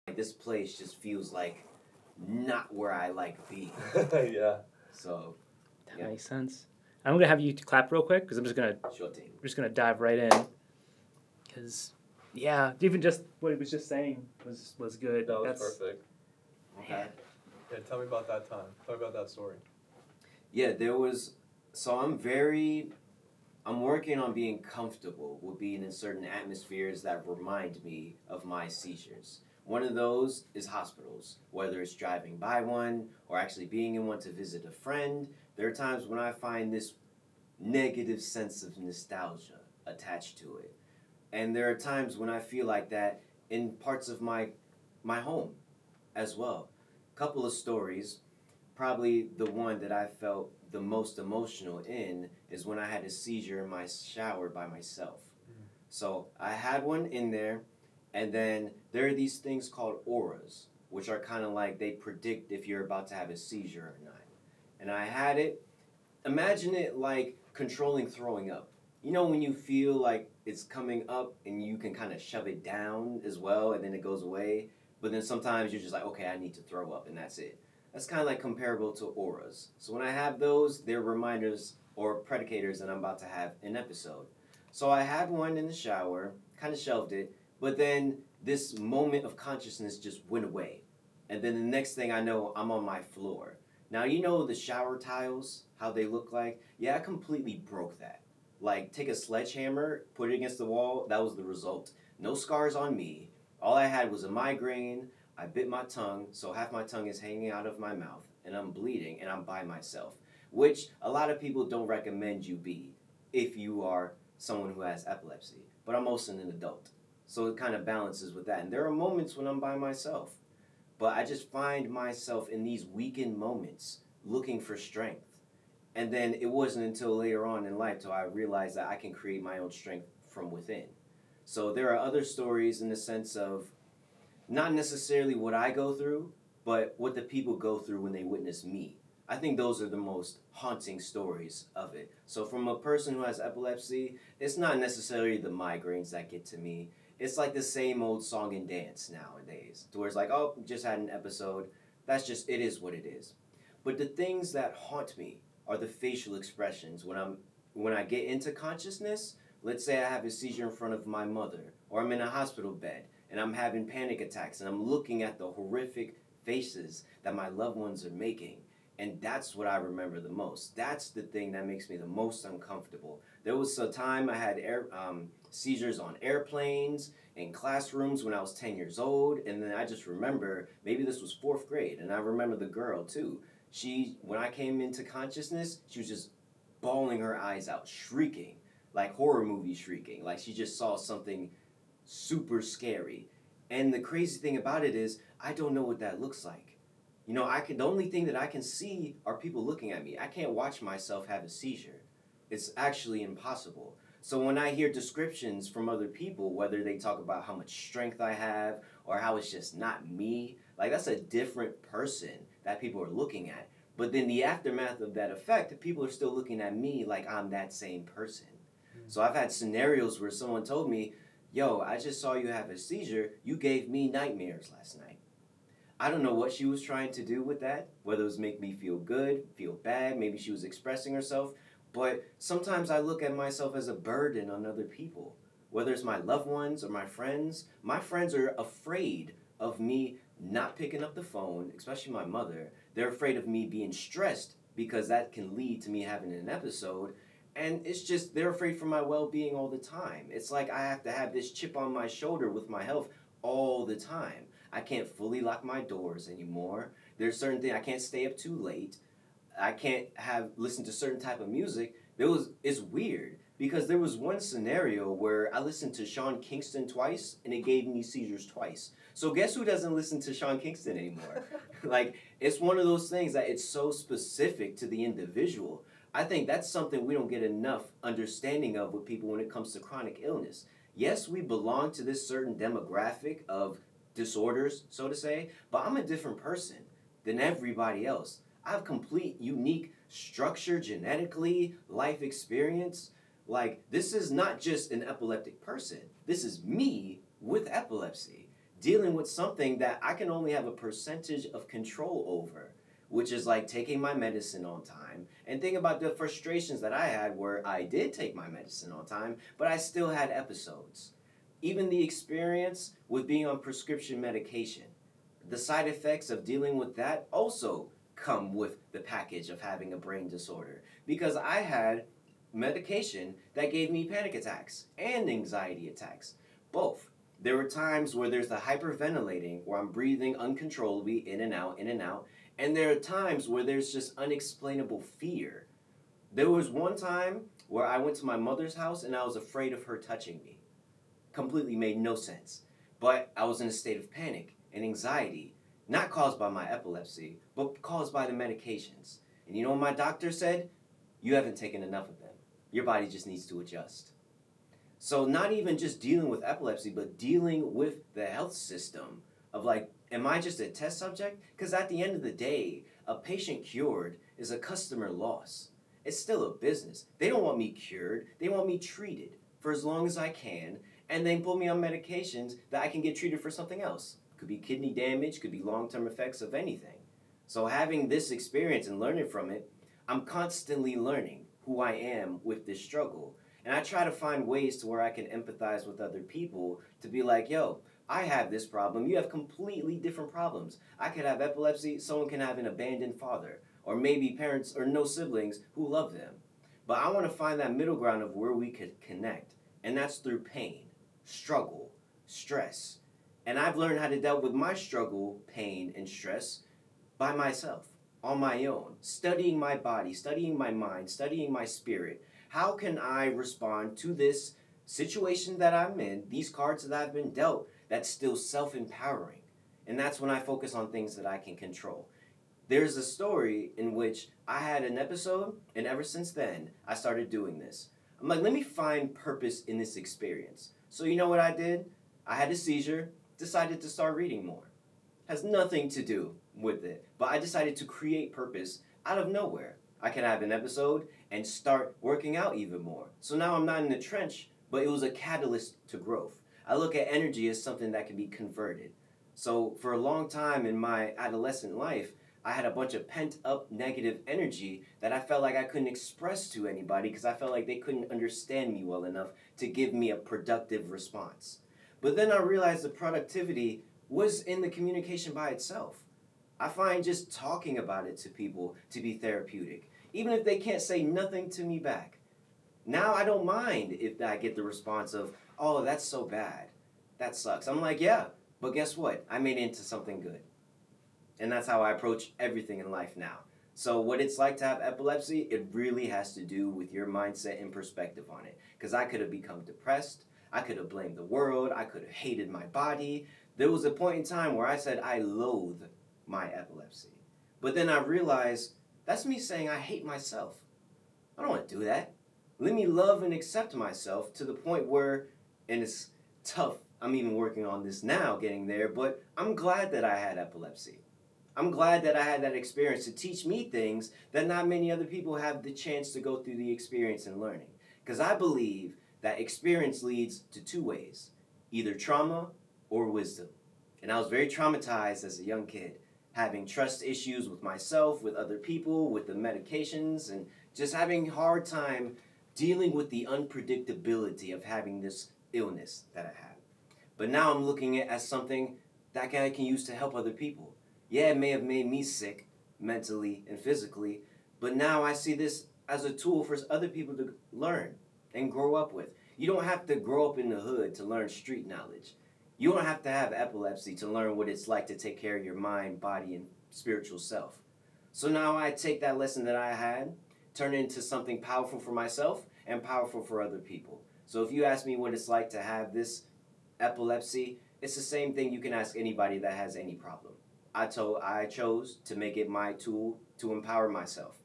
like this place just feels like not where I like being. Yeah. So That yeah. makes sense. I'm gonna have you clap real quick because Sure thing. we're just gonna dive right in. Because yeah, even just what he was just saying was good. That was perfect. Okay. Yeah, tell me about that time. Tell me about that story. Yeah, so I'm working on being comfortable with being in certain atmospheres that remind me of my seizures. One of those is hospitals, whether it's driving by one or actually being in one to visit a friend. There are times when I find this negative sense of nostalgia attached to it. And there are times when I feel like that in parts of my home as well. Couple of stories. Probably the one that I felt the most emotional in is when I had a seizure in my shower by myself. So I had one in there, and then there are these things called auras, which are kind of like they predict if you're about to have a seizure or not. And I had it. Imagine it like controlling throwing up. You know when you feel like it's coming up and you can kind of shove it down as well, and then it goes away. But then sometimes you're just like, okay, I need to throw up, and that's it. That's kind of like comparable to auras. So when I have those, they're reminders or predicators that I'm about to have an episode. So I had one in the shower, kind of shelved it, but then this moment of consciousness just went away. And then the next thing I know, I'm on my floor. Now, you know the shower tiles, how they look like? Yeah, I completely broke that. Like, take a sledgehammer, put it against the wall, that was the result. No scars on me. All I had was a migraine. I bit my tongue, so half my tongue is hanging out of my mouth, and I'm bleeding, and I'm by myself, which a lot of people don't recommend you be if you are someone who has epilepsy. But I'm also an adult, so it kind of balances with that. And there are moments when I'm by myself, but I just find myself in these weakened moments looking for strength. And then it wasn't until later on in life till I realized that I can create my own strength from within. So there are other stories in the sense of not necessarily what I go through, but what the people go through when they witness me. I think those are the most haunting stories of it. So from a person who has epilepsy, it's not necessarily the migraines that get to me. It's like the same old song and dance nowadays. To where it's like, oh, just had an episode. That's just, it is what it is. But the things that haunt me are the facial expressions. When I get into consciousness, let's say I have a seizure in front of my mother, or I'm in a hospital bed, and I'm having panic attacks, and I'm looking at the horrific faces that my loved ones are making. And that's what I remember the most. That's the thing that makes me the most uncomfortable. There was a time I had seizures on airplanes, in classrooms when I was 10 years old, and then I just remember, maybe this was 4th grade, and I remember the girl too. When I came into consciousness, she was just bawling her eyes out, shrieking, like horror movie shrieking, like she just saw something super scary. And the crazy thing about it is, I don't know what that looks like. You know, the only thing that I can see are people looking at me. I can't watch myself have a seizure. It's actually impossible. So when I hear descriptions from other people, whether they talk about how much strength I have or how it's just not me, like that's a different person that people are looking at. But then the aftermath of that effect, people are still looking at me like I'm that same person. So I've had scenarios where someone told me, yo, I just saw you have a seizure. You gave me nightmares last night. I don't know what she was trying to do with that, whether it was make me feel good, feel bad, maybe she was expressing herself, but sometimes I look at myself as a burden on other people, whether it's my loved ones or my friends. My friends are afraid of me not picking up the phone, especially my mother. They're afraid of me being stressed because that can lead to me having an episode. And it's just, they're afraid for my well-being all the time. It's like I have to have this chip on my shoulder with my health all the time. I can't fully lock my doors anymore. There's certain things, I can't stay up too late. I can't listen to certain type of music. It's weird because there was one scenario where I listened to Sean Kingston twice and it gave me seizures twice. So guess who doesn't listen to Sean Kingston anymore? Like, it's one of those things that it's so specific to the individual. I think that's something we don't get enough understanding of with people when it comes to chronic illness. Yes, we belong to this certain demographic of disorders, so to say, but I'm a different person than everybody else. I have complete, unique structure genetically, life experience. Like, this is not just an epileptic person. This is me with epilepsy. dealing with something that I can only have a percentage of control over, which is like taking my medicine on time. And think about the frustrations that I had where I did take my medicine on time, but I still had episodes. Even the experience with being on prescription medication, the side effects of dealing with that also come with the package of having a brain disorder, because I had medication that gave me panic attacks and anxiety attacks, both. There were times where there's the hyperventilating, where I'm breathing uncontrollably in and out, in and out, and there are times where there's just unexplainable fear. There was one time where I went to my mother's house and I was afraid of her touching me. Completely made no sense. But I was in a state of panic and anxiety, not caused by my epilepsy, but caused by the medications. And you know what my doctor said? You haven't taken enough of them. Your body just needs to adjust. So not even just dealing with epilepsy, but dealing with the health system of like, am I just a test subject? Because at the end of the day, a patient cured is a customer loss. It's still a business. They don't want me cured. They want me treated for as long as I can, and then put me on medications that I can get treated for something else. Could be kidney damage, could be long-term effects of anything. So having this experience and learning from it, I'm constantly learning who I am with this struggle. And I try to find ways to where I can empathize with other people to be like, yo, I have this problem. You have completely different problems. I could have epilepsy. Someone can have an abandoned father, or maybe parents or no siblings who love them. But I want to find that middle ground of where we could connect. And that's through pain, struggle, stress. And I've learned how to deal with my struggle, pain, and stress by myself, on my own, studying my body, studying my mind, studying my spirit. How can I respond to this situation that I'm in, these cards that I've been dealt, that's still self-empowering? And that's when I focus on things that I can control. There's a story in which I had an episode, and ever since then, I started doing this. I'm like, let me find purpose in this experience. So you know what I did? I had a seizure, decided to start reading more. Has nothing to do with it, but I decided to create purpose out of nowhere. I could have an episode and start working out even more. So now I'm not in the trench, but it was a catalyst to growth. I look at energy as something that can be converted. So for a long time in my adolescent life, I had a bunch of pent up negative energy that I felt like I couldn't express to anybody because I felt like they couldn't understand me well enough to give me a productive response. But then I realized the productivity was in the communication by itself. I find just talking about it to people to be therapeutic, even if they can't say nothing to me back. Now I don't mind if I get the response of, oh, that's so bad. That sucks. I'm like, yeah, but guess what? I made it into something good. And that's how I approach everything in life now. So what it's like to have epilepsy, it really has to do with your mindset and perspective on it. Because I could have become depressed. I could have blamed the world. I could have hated my body. There was a point in time where I said I loathe my epilepsy. But then I realized that's me saying I hate myself. I don't want to do that. Let me love and accept myself to the point where, and it's tough, I'm even working on this now, getting there, but I'm glad that I had epilepsy. I'm glad that I had that experience to teach me things that not many other people have the chance to go through the experience and learning. Because I believe that experience leads to two ways, either trauma or wisdom. And I was very traumatized as a young kid, having trust issues with myself, with other people, with the medications, and just having a hard time dealing with the unpredictability of having this illness that I have. But now I'm looking at it as something that I can use to help other people. Yeah, it may have made me sick mentally and physically, but now I see this as a tool for other people to learn and grow up with. You don't have to grow up in the hood to learn street knowledge. You don't have to have epilepsy to learn what it's like to take care of your mind, body, and spiritual self. So now I take that lesson that I had, turn it into something powerful for myself and powerful for other people. So if you ask me what it's like to have this epilepsy, it's the same thing you can ask anybody that has any problem. I chose to make it my tool to empower myself.